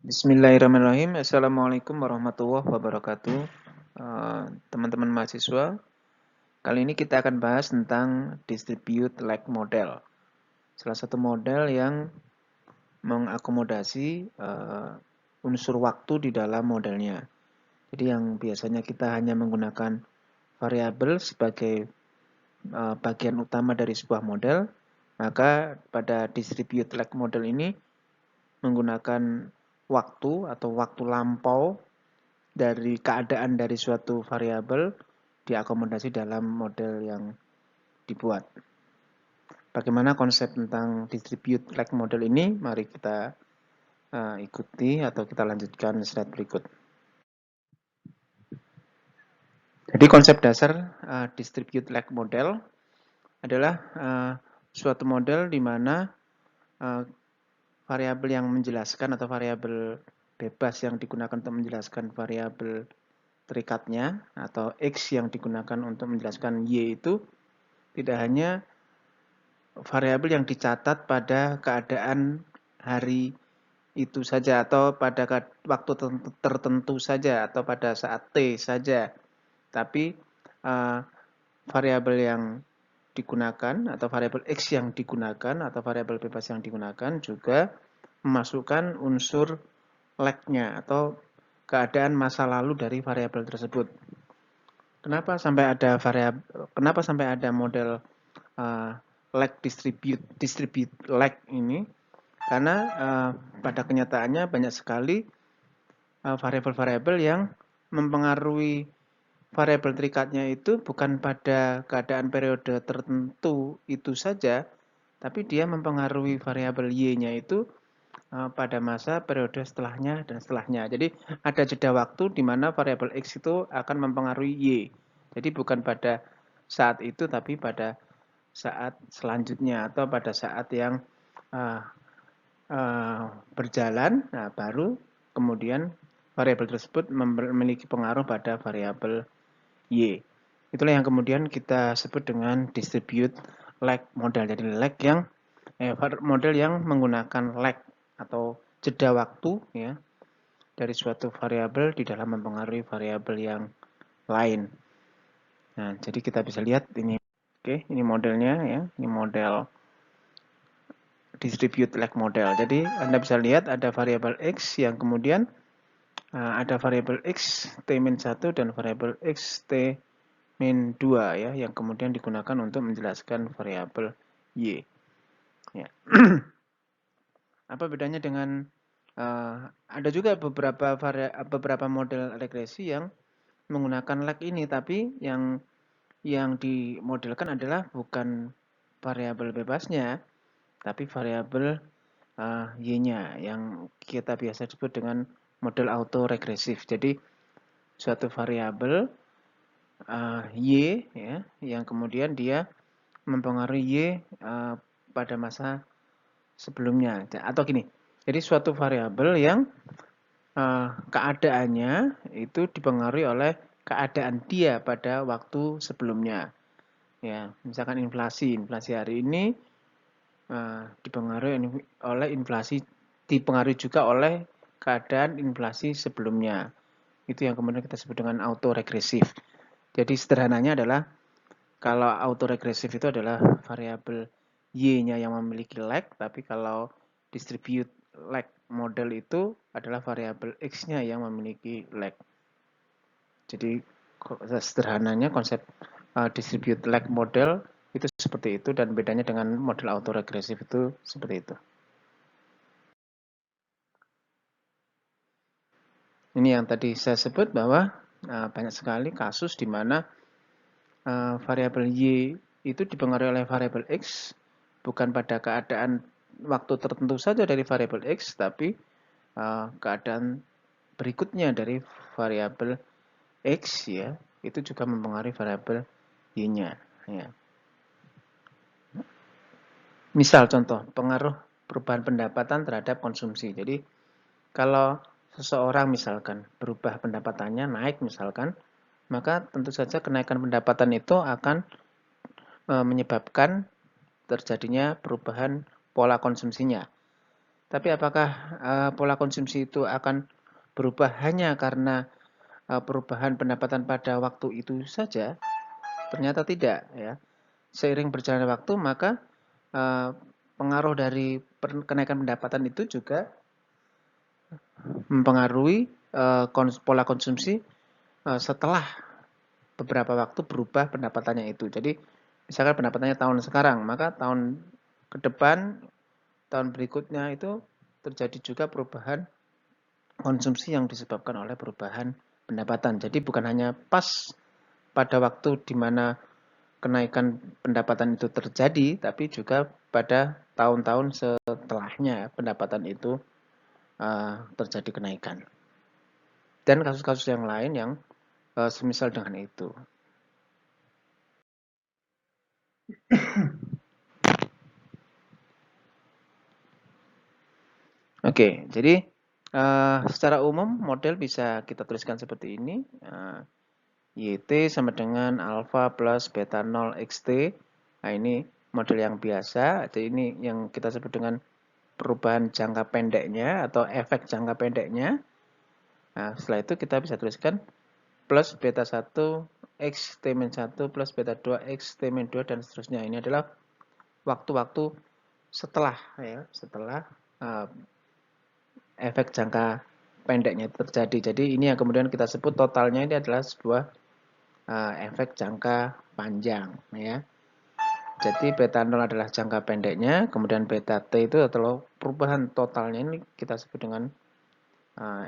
Bismillahirrahmanirrahim. Assalamualaikum warahmatullahi wabarakatuh. Teman-teman mahasiswa, kali ini kita akan bahas tentang distribute lag model. Salah satu model yang mengakomodasi unsur waktu di dalam modelnya. Jadi yang biasanya kita hanya menggunakan variabel sebagai bagian utama dari sebuah model, maka pada distribute lag model ini menggunakan waktu atau waktu lampau dari keadaan dari suatu variabel diakomodasi dalam model yang dibuat. Bagaimana konsep tentang distribute lag model ini? Mari kita ikuti atau kita lanjutkan slide berikut. Jadi konsep dasar distribute lag model adalah suatu model di mana variabel yang menjelaskan atau variabel bebas yang digunakan untuk menjelaskan variabel terikatnya atau X yang digunakan untuk menjelaskan Y itu tidak hanya variabel yang dicatat pada keadaan hari itu saja atau pada waktu tertentu saja atau pada saat T saja, tapi variabel yang digunakan atau variabel X yang digunakan atau variabel bebas yang digunakan juga memasukkan unsur lag-nya atau keadaan masa lalu dari variabel tersebut. Kenapa sampai ada model lag distribute lag ini? Karena pada kenyataannya banyak sekali variabel-variabel yang mempengaruhi variabel terikatnya itu bukan pada keadaan periode tertentu itu saja, tapi dia mempengaruhi variabel Y-nya itu pada masa periode setelahnya dan setelahnya. Jadi ada jeda waktu di mana variabel X itu akan mempengaruhi Y. Jadi bukan pada saat itu tapi pada saat selanjutnya atau pada saat yang berjalan, nah baru kemudian variabel tersebut memiliki pengaruh pada variabel Y. Itulah yang kemudian kita sebut dengan distribute lag model. Jadi lag yang model yang menggunakan lag atau jeda waktu ya dari suatu variabel di dalam mempengaruhi variabel yang lain. Nah, jadi kita bisa lihat ini. Oke, ini modelnya ya. Ini model distribute lag model. Jadi Anda bisa lihat ada variabel X yang kemudian ada variabel X T-1 dan variabel X T-2 ya yang kemudian digunakan untuk menjelaskan variabel Y. Ya. Apa bedanya dengan ada juga beberapa model regresi yang menggunakan lag ini, tapi yang dimodelkan adalah bukan variabel bebasnya, tapi variabel Y-nya yang kita biasa sebut dengan model autoregresif. Jadi suatu variabel Y ya, yang kemudian dia mempengaruhi Y pada masa sebelumnya. Atau gini, jadi suatu variabel yang keadaannya itu dipengaruhi oleh keadaan dia pada waktu sebelumnya. Ya, misalkan inflasi hari ini dipengaruhi oleh inflasi, dipengaruhi juga oleh keadaan inflasi sebelumnya. Itu yang kemudian kita sebut dengan autoregresif. Jadi sederhananya adalah kalau autoregresif itu adalah variabel Y-nya yang memiliki lag, tapi kalau distribute lag model itu adalah variabel X-nya yang memiliki lag. Jadi sederhananya konsep distribute lag model itu seperti itu dan bedanya dengan model autoregresif itu seperti itu. Ini yang tadi saya sebut bahwa banyak sekali kasus di mana variabel Y itu dipengaruhi oleh variabel X bukan pada keadaan waktu tertentu saja dari variabel X, tapi keadaan berikutnya dari variabel X ya, itu juga mempengaruhi variabel Y-nya. Ya. Misal contoh, pengaruh perubahan pendapatan terhadap konsumsi. Jadi kalau seseorang misalkan berubah pendapatannya naik misalkan, maka tentu saja kenaikan pendapatan itu akan menyebabkan terjadinya perubahan pola konsumsinya. Tapi apakah pola konsumsi itu akan berubah hanya karena perubahan pendapatan pada waktu itu saja? Ternyata tidak, ya. Seiring berjalannya waktu, maka pengaruh dari kenaikan pendapatan itu juga mempengaruhi pola konsumsi setelah beberapa waktu berubah pendapatannya itu. Jadi misalkan pendapatannya tahun sekarang, maka tahun ke depan, tahun berikutnya itu terjadi juga perubahan konsumsi yang disebabkan oleh perubahan pendapatan. Jadi bukan hanya pas pada waktu di mana kenaikan pendapatan itu terjadi, tapi juga pada tahun-tahun setelahnya pendapatan itu terjadi kenaikan. Dan kasus-kasus yang lain yang semisal dengan itu. Oke, jadi secara umum model bisa kita tuliskan seperti ini. YT sama dengan alpha plus beta 0 XT. Nah, ini model yang biasa. Jadi ini yang kita sebut dengan perubahan jangka pendeknya atau efek jangka pendeknya. Nah, setelah itu kita bisa tuliskan plus beta 1 X T-1 plus beta 2 X T-2 dan seterusnya. Ini adalah waktu-waktu setelah efek jangka pendeknya terjadi. Jadi ini yang kemudian kita sebut totalnya ini adalah sebuah efek jangka panjang, ya. Jadi beta 0 adalah jangka pendeknya, kemudian beta T itu adalah perubahan totalnya, ini kita sebut dengan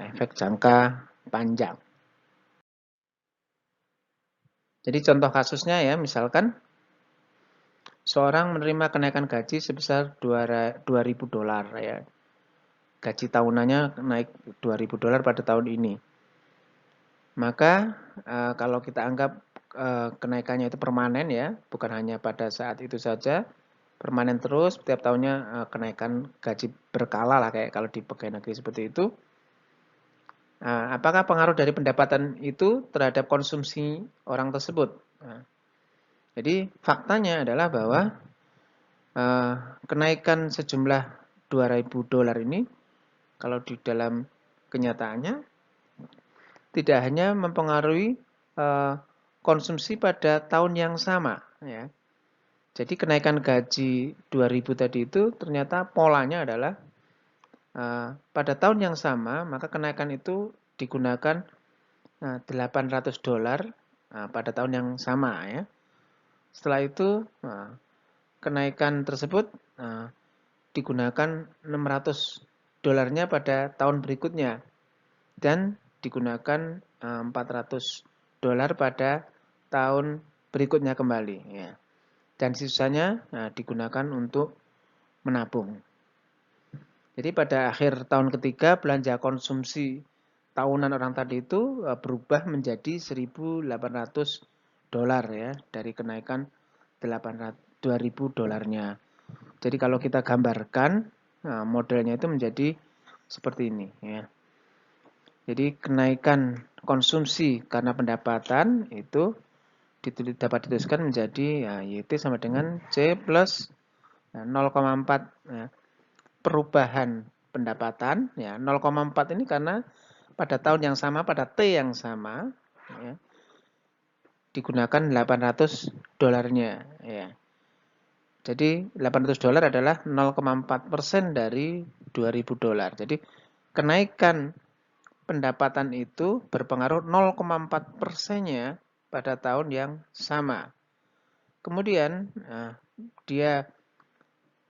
efek jangka panjang. Jadi contoh kasusnya ya, misalkan seorang menerima kenaikan gaji sebesar $2.000 ya. Gaji tahunannya naik $2.000 pada tahun ini. Maka kalau kita anggap kenaikannya itu permanen ya, bukan hanya pada saat itu saja, permanen terus, setiap tahunnya kenaikan gaji berkala lah kayak kalau di pegawai negeri seperti itu. Apakah pengaruh dari pendapatan itu terhadap konsumsi orang tersebut? Jadi faktanya adalah bahwa kenaikan sejumlah $2.000 ini kalau di dalam kenyataannya tidak hanya mempengaruhi konsumsi pada tahun yang sama, ya. Jadi kenaikan gaji 2.000 tadi itu ternyata polanya adalah pada tahun yang sama maka kenaikan itu digunakan $800 pada tahun yang sama, ya. Setelah itu kenaikan tersebut digunakan $600-nya pada tahun berikutnya dan digunakan $400 pada tahun berikutnya kembali, ya. Dan sisanya digunakan untuk menabung. Jadi pada akhir tahun ketiga belanja konsumsi tahunan orang tadi itu berubah menjadi $1.800 ya dari kenaikan $2.000-nya. Jadi kalau kita gambarkan modelnya itu menjadi seperti ini, ya. Jadi kenaikan konsumsi karena pendapatan itu dapat dituliskan menjadi YT sama dengan C plus 0,4 ya. Perubahan pendapatan ya 0,4 ini karena pada tahun yang sama pada T yang sama ya, digunakan $800-nya ya. Jadi $800 adalah 0,4% dari $2.000. Jadi kenaikan pendapatan itu berpengaruh 0,4%-nya pada tahun yang sama. Kemudian dia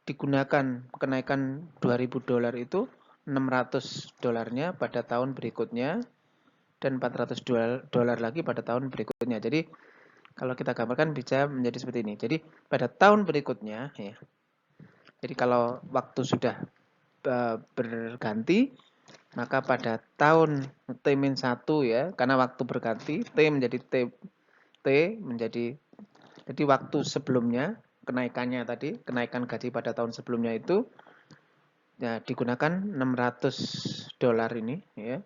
digunakan kenaikan $2.000 itu $600-nya pada tahun berikutnya dan $400 lagi pada tahun berikutnya. Jadi kalau kita gambarkan bisa menjadi seperti ini. Jadi pada tahun berikutnya ya. Jadi kalau waktu sudah berganti maka pada tahun T-1 ya, karena waktu berganti T menjadi T menjadi jadi waktu sebelumnya kenaikannya tadi, kenaikan gaji pada tahun sebelumnya itu ya digunakan $600 ini ya.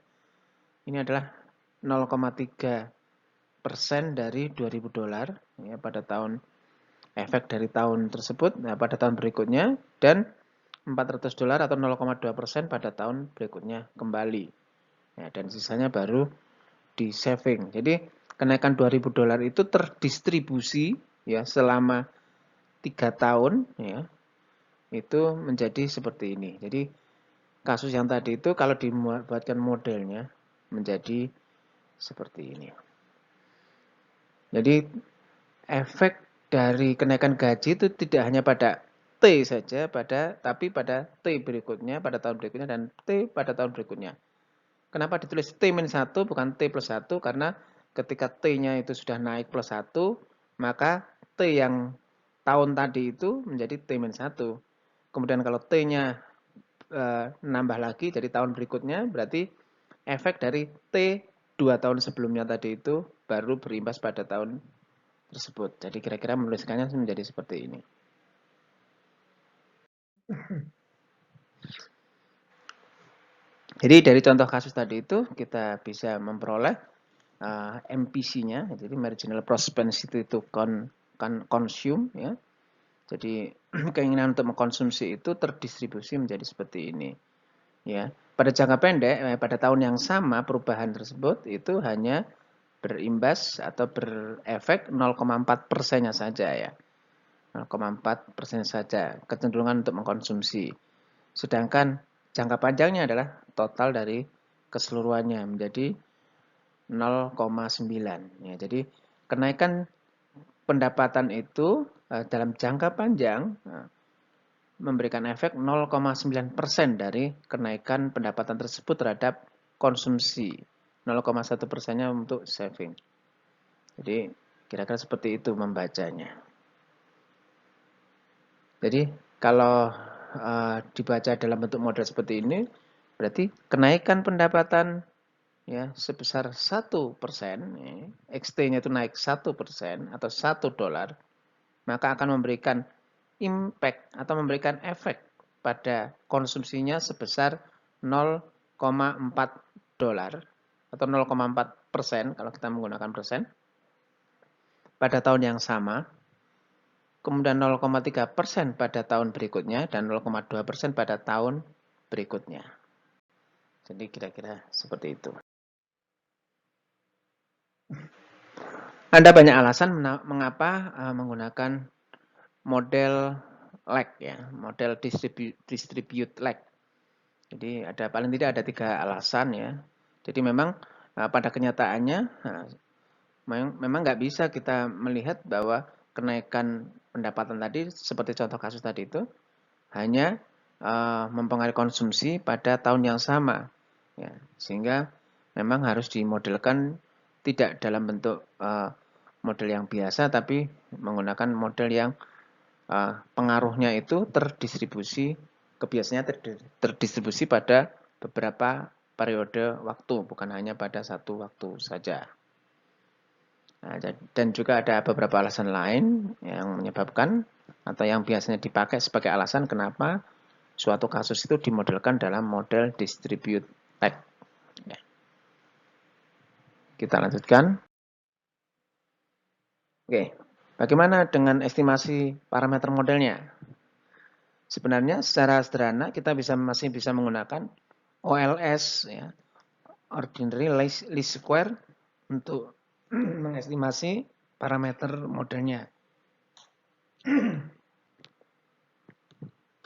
Ini adalah 0,3% dari $2.000 ya pada tahun efek dari tahun tersebut. Nah, pada tahun berikutnya dan $400 atau 0,2% pada tahun berikutnya kembali. Ya, dan sisanya baru di saving. Jadi kenaikan $2.000 itu terdistribusi ya selama 3 tahun ya. Itu menjadi seperti ini. Jadi kasus yang tadi itu kalau dibuatkan modelnya menjadi seperti ini. Jadi efek dari kenaikan gaji itu tidak hanya pada T saja, tapi pada T berikutnya, pada tahun berikutnya, dan T pada tahun berikutnya. Kenapa ditulis T-1 bukan T plus 1? Karena ketika T-nya itu sudah naik plus 1, maka T yang tahun tadi itu menjadi T-1. Kemudian kalau T-nya nambah lagi jadi tahun berikutnya, berarti efek dari T 2 tahun sebelumnya tadi itu baru berimbas pada tahun tersebut. Jadi kira-kira menuliskannya menjadi seperti ini. Jadi dari contoh kasus tadi itu kita bisa memperoleh MPC-nya, jadi marginal propensity to consume ya. Jadi keinginan untuk mengkonsumsi itu terdistribusi menjadi seperti ini. Ya, pada jangka pendek, pada tahun yang sama perubahan tersebut itu hanya berimbas atau berefek 0,4%-nya saja ya. 0,4% saja kecenderungan untuk mengkonsumsi. Sedangkan jangka panjangnya adalah total dari keseluruhannya menjadi 0,9. Ya, jadi kenaikan pendapatan itu dalam jangka panjang memberikan efek 0,9% dari kenaikan pendapatan tersebut terhadap konsumsi. 0,1%-nya untuk saving. Jadi kira-kira seperti itu membacanya. Jadi kalau dibaca dalam bentuk model seperti ini, berarti kenaikan pendapatan ya sebesar 1%, ya, XT-nya itu naik 1% atau $1, maka akan memberikan impact atau memberikan efek pada konsumsinya sebesar $0,4 atau 0,4% kalau kita menggunakan persen pada tahun yang sama. Kemudian 0,3% pada tahun berikutnya dan 0,2% pada tahun berikutnya. Jadi kira-kira seperti itu. Ada banyak alasan mengapa menggunakan model lag ya, model distribute lag. Jadi ada paling tidak ada 3 alasan ya. Jadi memang pada kenyataannya memang nggak bisa kita melihat bahwa kenaikan pendapatan tadi seperti contoh kasus tadi itu hanya mempengaruhi konsumsi pada tahun yang sama, ya, sehingga memang harus dimodelkan tidak dalam bentuk model yang biasa, tapi menggunakan model yang pengaruhnya itu terdistribusi, kebiasaannya terdistribusi pada beberapa periode waktu, bukan hanya pada satu waktu saja. Nah, dan juga ada beberapa alasan lain yang menyebabkan atau yang biasanya dipakai sebagai alasan kenapa suatu kasus itu dimodelkan dalam model distribute lag. Ya. Kita lanjutkan. Oke, bagaimana dengan estimasi parameter modelnya? Sebenarnya secara sederhana kita masih bisa menggunakan OLS, ya, ordinary least square, untuk mengestimasi parameter modelnya.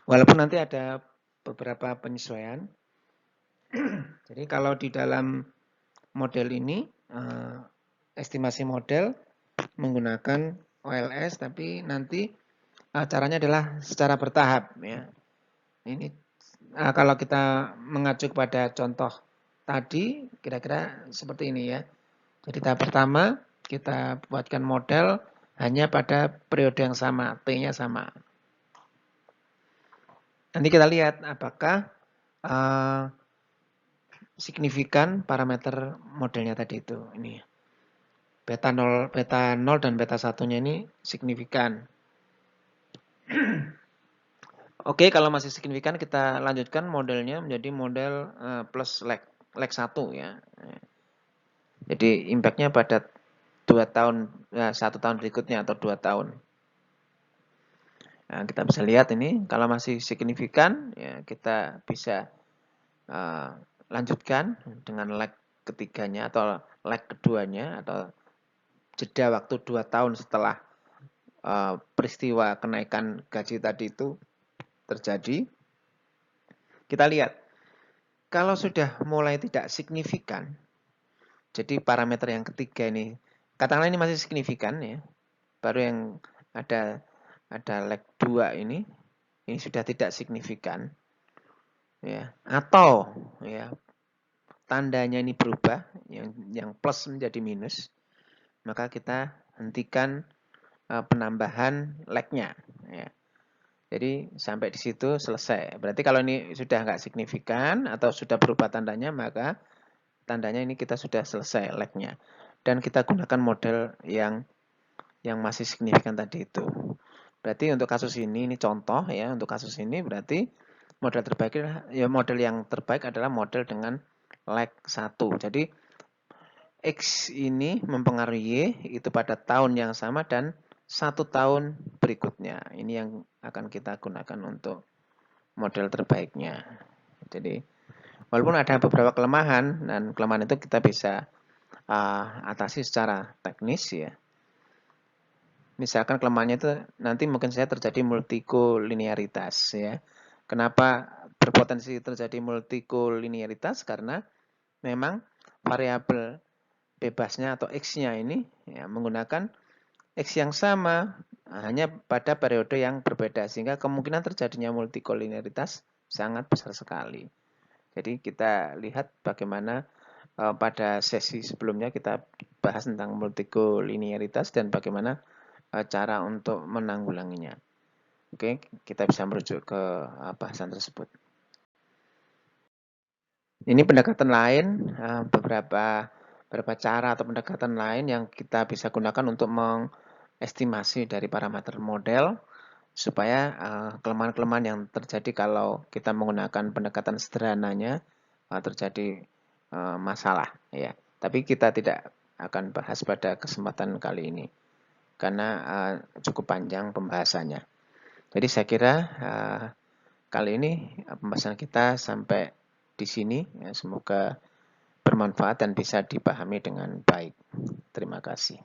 Walaupun nanti ada beberapa penyesuaian. Jadi kalau di dalam model ini, estimasi model menggunakan OLS, tapi nanti caranya adalah secara bertahap. Ya. Ini kalau kita mengacu pada contoh tadi, kira-kira seperti ini ya. Jadi tahap pertama kita buatkan model hanya pada periode yang sama, T-nya sama. Nanti kita lihat apakah signifikan parameter modelnya tadi itu. Ini beta 0 dan beta 1-nya ini signifikan. Oke, kalau masih signifikan kita lanjutkan modelnya menjadi model plus lag 1 ya. Jadi impact-nya pada 1 tahun berikutnya atau 2 tahun. Nah, kita bisa lihat ini kalau masih signifikan ya kita bisa lanjutkan dengan leg ketiganya atau leg keduanya atau jeda waktu 2 tahun setelah peristiwa kenaikan gaji tadi itu terjadi. Kita lihat kalau sudah mulai tidak signifikan, jadi parameter yang ketiga ini, katakanlah ini masih signifikan ya, baru yang ada leg 2 ini sudah tidak signifikan ya, atau ya tandanya ini berubah, yang plus menjadi minus, maka kita hentikan penambahan leg-nya ya. Jadi sampai di situ selesai. Berarti kalau ini sudah nggak signifikan atau sudah berubah tandanya, maka tandanya ini kita sudah selesai leg-nya. Dan kita gunakan model yang masih signifikan tadi itu. Berarti untuk kasus ini contoh ya, untuk kasus ini berarti model terbaik ya, model yang terbaik adalah model dengan leg 1. Jadi X ini mempengaruhi Y itu pada tahun yang sama dan 1 tahun berikutnya. Ini yang akan kita gunakan untuk model terbaiknya. Jadi walaupun ada beberapa kelemahan, dan kelemahan itu kita bisa atasi secara teknis ya. Misalkan kelemahannya itu nanti mungkin saya terjadi multikolinearitas ya. Kenapa berpotensi terjadi multikolinearitas? Karena memang variabel bebasnya atau X-nya ini ya, menggunakan X yang sama hanya pada periode yang berbeda, sehingga kemungkinan terjadinya multikolinearitas sangat besar sekali. Jadi kita lihat bagaimana pada sesi sebelumnya kita bahas tentang multikolinearitas dan bagaimana cara untuk menanggulanginya. Oke, kita bisa merujuk ke bahasan tersebut. Ini pendekatan lain, beberapa cara atau pendekatan lain yang kita bisa gunakan untuk mengestimasi dari parameter model supaya kelemahan-kelemahan yang terjadi kalau kita menggunakan pendekatan sederhananya terjadi masalah ya. Tapi kita tidak akan bahas pada kesempatan kali ini karena cukup panjang pembahasannya. Jadi saya kira kali ini pembahasan kita sampai di sini. Ya, semoga bermanfaat dan bisa dipahami dengan baik. Terima kasih.